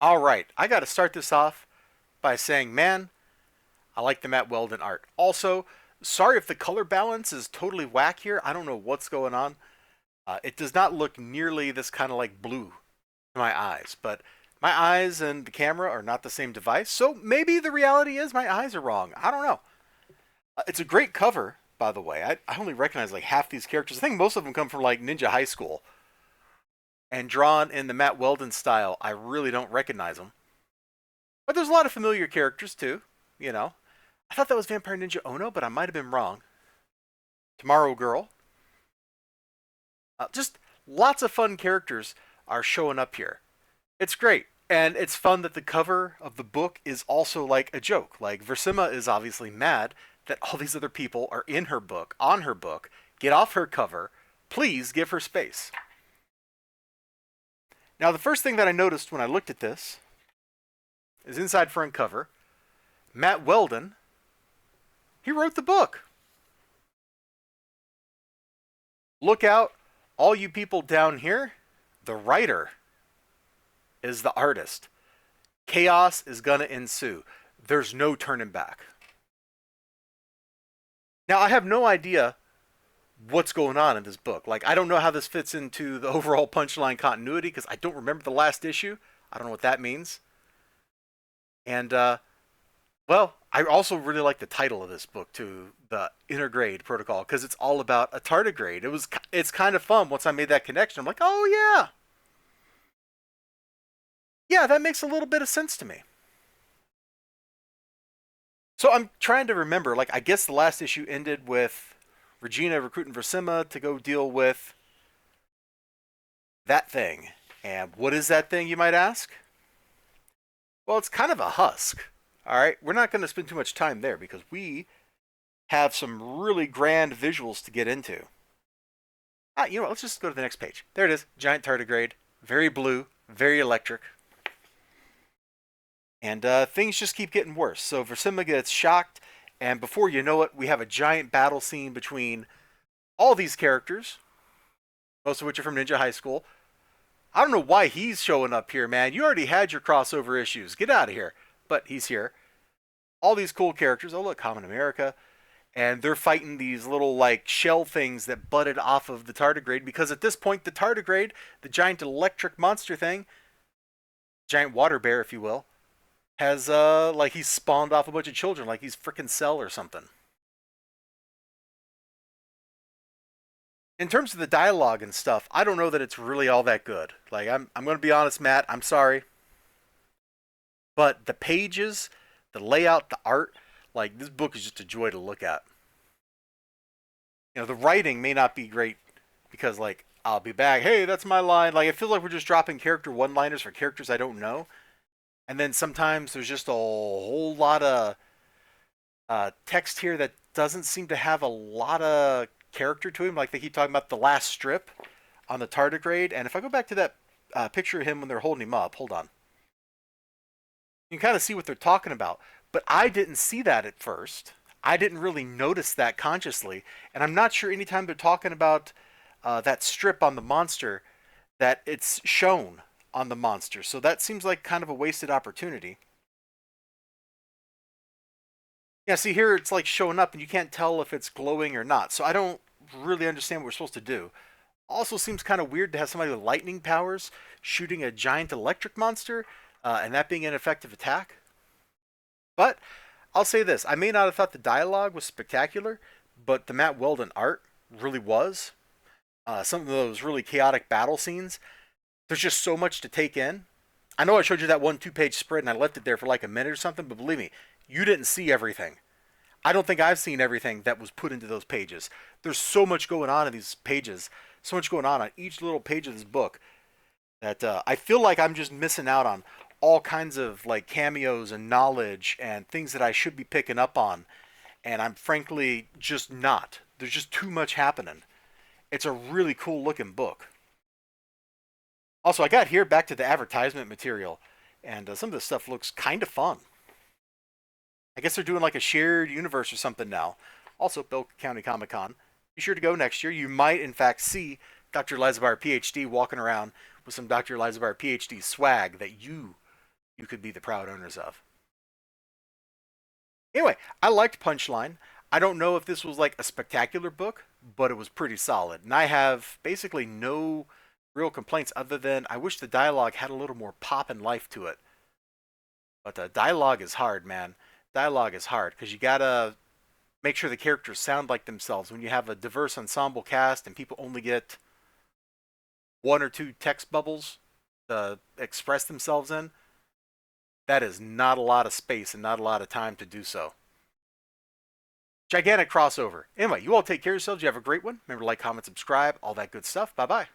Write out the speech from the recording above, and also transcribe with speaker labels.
Speaker 1: All right, I got to start this off by saying, man, I like the Matt Weldon art. Also, sorry if the color balance is totally whack here. I don't know what's going on. It does not look nearly this kind of like blue to my eyes, but my eyes and the camera are not the same device, so maybe the reality is my eyes are wrong. I don't know. It's a great cover, by the way. I only recognize like half these characters. I think most of them come from like Ninja High School and drawn in the Matt Weldon style. I really don't recognize them. But there's a lot of familiar characters too, you know. I thought that was Vampire Ninja Ono, but I might have been wrong. Tomorrow Girl. Just lots of fun characters are showing up here. It's great. And it's fun that the cover of the book is also like a joke. Like Versima is obviously mad that all these other people are in her book, on her book. Get off her cover. Please give her space. Now, the first thing that I noticed when I looked at this is inside front cover. Matt Weldon, he wrote the book. Look out, all you people down here. The writer is the artist. Chaos is going to ensue. There's no turning back. Now, I have no idea what's going on in this book. Like, I don't know how this fits into the overall Punchline continuity because I don't remember the last issue. I don't know what that means. And, well, I also really like the title of this book too, the Intergrade Protocol, because it's all about a tardigrade. It's kind of fun once I made that connection. I'm like, oh yeah, yeah, that makes a little bit of sense to me. So I'm trying to remember. Like, I guess the last issue ended with Regina recruiting Versima to go deal with that thing. And what is that thing, you might ask? Well, it's kind of a husk. All right, we're not going to spend too much time there because we have some really grand visuals to get into. You know what? Let's just go to the next page. There it is. Giant tardigrade. Very blue. Very electric. And things just keep getting worse. So Versima gets shocked, and before you know it, we have a giant battle scene between all these characters, most of which are from Ninja High School. I don't know why he's showing up here, man. You already had your crossover issues. Get out of here. But he's here. All these cool characters. Oh, look, Common America. And they're fighting these little like shell things that butted off of the tardigrade because at this point the tardigrade, the giant electric monster thing, giant water bear if you will, has like he's spawned off a bunch of children like he's frickin' Cell or something. In terms of the dialogue and stuff, I don't know that it's really all that good. Like I'm going to be honest, Matt, I'm sorry, but the pages, the layout, the art, like this book is just a joy to look at. You know, the writing may not be great because like I'll be back. Hey, that's my line. Like it feels like we're just dropping character one-liners for characters I don't know. And then sometimes there's just a whole lot of text here that doesn't seem to have a lot of character to him. Like they keep talking about the last strip on the tardigrade. And if I go back to that picture of him when they're holding him up, hold on. You can kind of see what they're talking about. But I didn't see that at first. I didn't really notice that consciously. And I'm not sure anytime they're talking about that strip on the monster that it's shown on the monster. So that seems like kind of a wasted opportunity. Yeah, see here it's like showing up and you can't tell if it's glowing or not. So I don't really understand what we're supposed to do. Also seems kind of weird to have somebody with lightning powers shooting a giant electric monster and that being an effective attack. But I'll say this, I may not have thought the dialogue was spectacular, but the Matt Weldon art really was. Some of those really chaotic battle scenes, there's just so much to take in. I know I showed you that one 2-page spread and I left it there for like a minute or something, but believe me, you didn't see everything. I don't think I've seen everything that was put into those pages. There's so much going on in these pages, so much going on each little page of this book that I feel like I'm just missing out on all kinds of like cameos and knowledge and things that I should be picking up on, and I'm frankly just not. There's just too much happening. It's a really cool looking book. Also, I got here back to the advertisement material, and some of this stuff looks kind of fun. I guess they're doing like a shared universe or something now. Also, Bill County Comic Con. Be sure to go next year. You might, in fact, see Dr. Elizibar PhD walking around with some Dr. Elizibar PhD swag that you you could be the proud owners of. Anyway, I liked Punchline. I don't know if this was like a spectacular book, but it was pretty solid. And I have basically no real complaints other than I wish the dialogue had a little more pop and life to it. But the dialogue is hard, man. Dialogue is hard because you gotta make sure the characters sound like themselves. When you have a diverse ensemble cast and people only get one or two text bubbles to express themselves in, that is not a lot of space and not a lot of time to do so. Gigantic crossover. Anyway, you all take care of yourselves. You have a great one. Remember to like, comment, subscribe, all that good stuff. Bye bye.